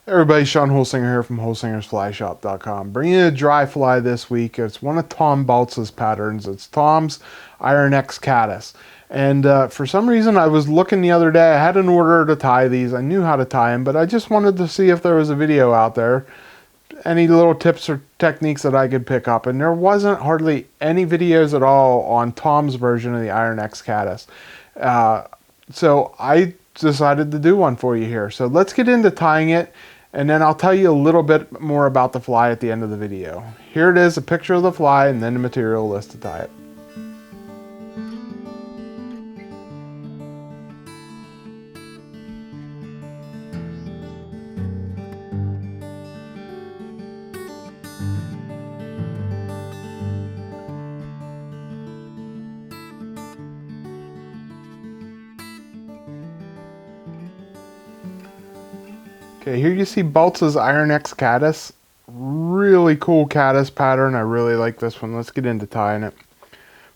Everybody, Sean Holsinger here from HolsingersFlyShop.com. Bringing you a dry fly this week. It's one of Tom Baltz's patterns. It's Tom's Iron X Caddis. And for some reason, I was looking the other day. I had an order to tie these. I knew how to tie them, but I just wanted to see if there was a video out there. Any little tips or techniques that I could pick up. And there wasn't hardly any videos at all on Tom's version of the Iron X Caddis. So I decided to do one for you here. So let's get into tying it. And then I'll tell you a little bit more about the fly at the end of the video. Here it is, a picture of the fly and then the material list to tie it. Okay, here you see Baltz's Iron X Caddis. Really cool caddis pattern. I really like this one. Let's get into tying it.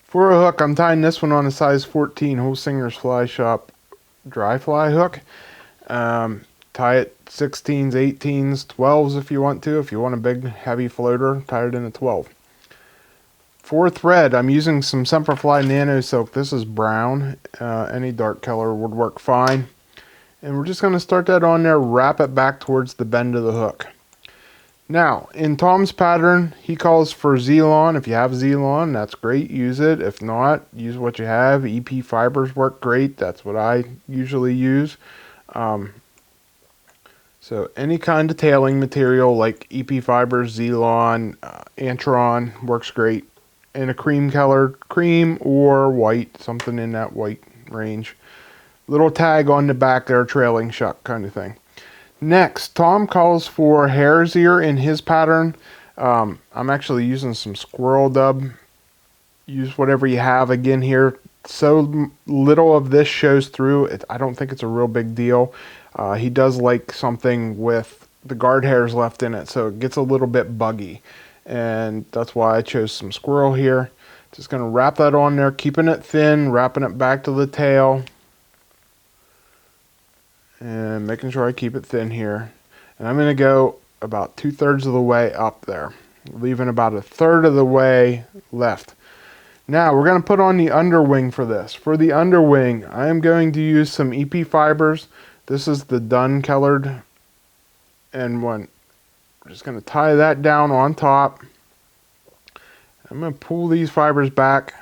For a hook, I'm tying this one on a size 14 Holsinger's Fly Shop dry fly hook. Tie it 16s, 18s, 12s if you want to. If you want a big heavy floater, tie it in a 12. For thread, I'm using some Semperfli Nano Silk. This is brown. Any dark color would work fine. And we're just going to start that on there, wrap it back towards the bend of the hook. Now, in Tom's pattern, he calls for Zelon. If you have Zelon, that's great, use it. If not, use what you have. EP fibers work great. That's what I usually use. So any kind of tailing material like EP fibers, Zelon, Antron works great. In a cream color, cream or white, something in that white range. Little tag on the back there, trailing shuck kind of thing. Next, Tom calls for hare's ear in his pattern. I'm actually using some squirrel dub. Use whatever you have. Again here, so little of this shows through. I don't think it's a real big deal. He does like something with the guard hairs left in it, so it gets a little bit buggy. And that's why I chose some squirrel here. Just going to wrap that on there, keeping it thin, wrapping it back to the tail. And making sure I keep it thin here. And I'm going to go about 2/3 of the way up there, leaving about 1/3 of the way left. Now we're going to put on the underwing for this. For the underwing, I am going to use some EP fibers. This is the dun colored. And we're just going to tie that down on top. I'm going to pull these fibers back.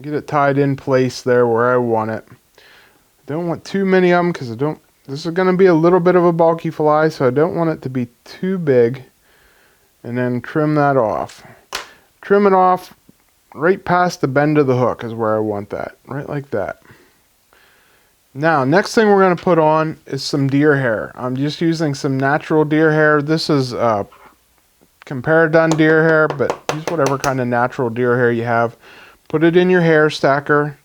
Get it tied in place there where I want it. Don't want too many of them because this is going to be a little bit of a bulky fly, so I don't want it to be too big. And then trim that off. Trim it off right past the bend of the hook is where I want that. Right like that. Now, next thing we're going to put on is some deer hair. I'm just using some natural deer hair. This is Comparadun deer hair, but use whatever kind of natural deer hair you have. Put it in your hair stacker.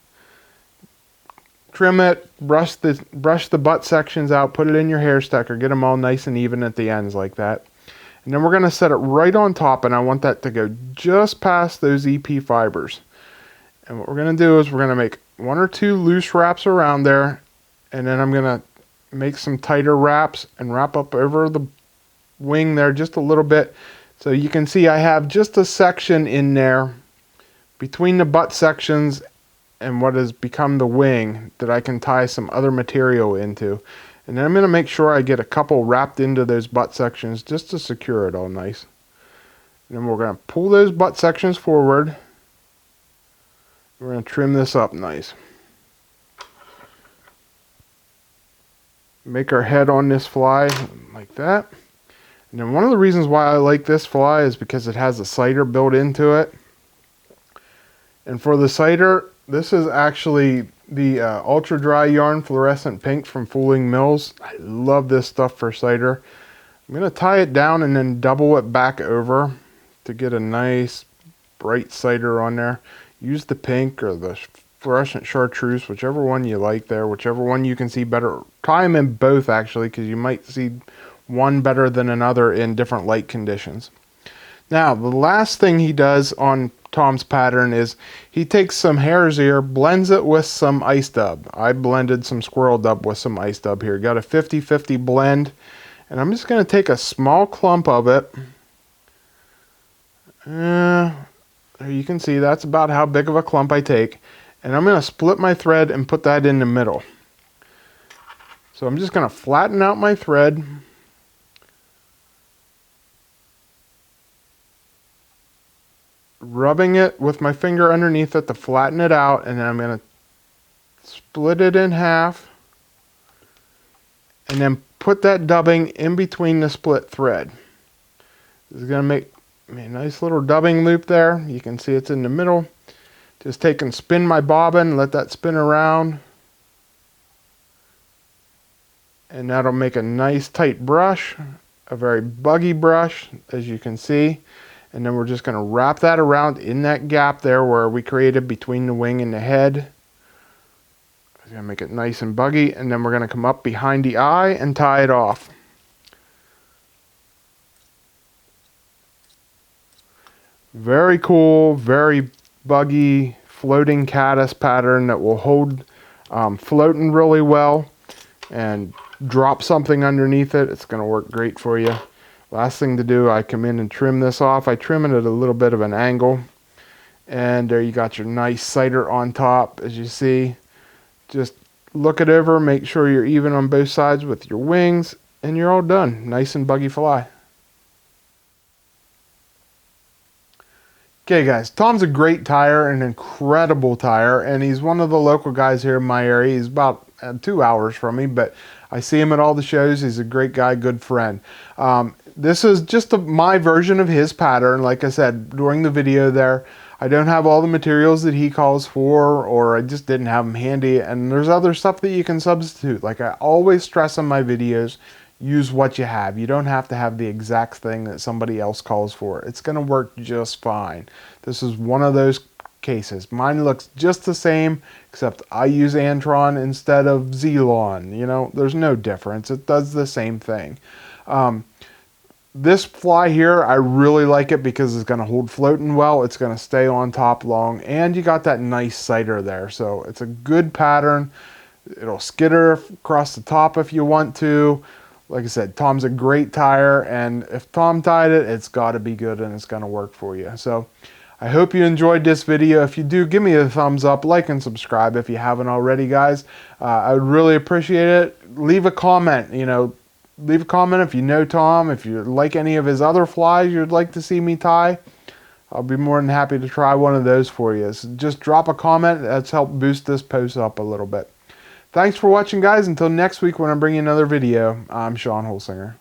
Trim it, brush the butt sections out, put it in your hair stacker, get them all nice and even at the ends like that. And then we're going to set it right on top, and I want that to go just past those EP fibers. And what we're going to do is we're going to make 1 or 2 loose wraps around there, and then I'm going to make some tighter wraps and wrap up over the wing there just a little bit. So you can see I have just a section in there between the butt sections and what has become the wing that I can tie some other material into. And then I'm going to make sure I get a couple wrapped into those butt sections just to secure it all nice. And then we're going to pull those butt sections forward. We're going to trim this up nice. Make our head on this fly like that. And then one of the reasons why I like this fly is because it has a sighter built into it. And for the sighter, this is actually the ultra dry yarn fluorescent pink from Fooling Mills. I love this stuff for sighter. I'm going to tie it down and then double it back over to get a nice bright sighter on there. Use the pink or the fluorescent chartreuse, whichever one you like there, whichever one you can see better. Tie them in both actually, because you might see one better than another in different light conditions. Now, the last thing he does on Tom's pattern is he takes some hare's ear, blends it with some ice dub. I blended some squirrel dub with some ice dub here. Got a 50-50 blend. And I'm just going to take a small clump of it. You can see that's about how big of a clump I take. And I'm going to split my thread and put that in the middle. So I'm just going to flatten out my thread. Rubbing it with my finger underneath it to flatten it out. And then I'm going to split it in half. And then put that dubbing in between the split thread. This is going to make a nice little dubbing loop there. You can see it's in the middle. Just take and spin my bobbin, let that spin around. And that'll make a nice tight brush, a very buggy brush, as you can see. And then we're just going to wrap that around in that gap there where we created between the wing and the head. I'm going to make it nice and buggy, and then we're going to come up behind the eye and tie it off. Very cool, very buggy floating caddis pattern that will hold floating really well and drop something underneath it. It's going to work great for you. Last thing to do, I come in and trim this off. I trim it at a little bit of an angle, and there you got your nice cider on top, as you see. Just look it over, make sure you're even on both sides with your wings, and you're all done. Nice and buggy fly. Okay guys, Tom's a great tyer, an incredible tyer, and he's one of the local guys here in my area. He's about 2 hours from me, but I see him at all the shows. He's a great guy, good friend. This is just my version of his pattern. Like I said during the video there, I don't have all the materials that he calls for, or I just didn't have them handy. And there's other stuff that you can substitute. Like I always stress in my videos, use what you have. You don't have to have the exact thing that somebody else calls for. It's going to work just fine. This is one of those cases. Mine looks just the same, except I use Antron instead of Zelon. You know, there's no difference. It does the same thing. This fly here, I really like it because it's going to hold floating well. It's going to stay on top long, and you got that nice cider there. So it's a good pattern. It'll skitter across the top if you want to. Like I said, Tom's a great tyer, and if Tom tied it, it's got to be good and it's going to work for you. So I hope you enjoyed this video. If you do, give me a thumbs up, like, and subscribe if you haven't already, guys. I would really appreciate it. Leave a comment, leave a comment if you know Tom, if you like any of his other flies you'd like to see me tie. I'll be more than happy to try one of those for you. So just drop a comment. That's helped boost this post up a little bit. Thanks for watching, guys. Until next week when I bring you another video, I'm Sean Holsinger.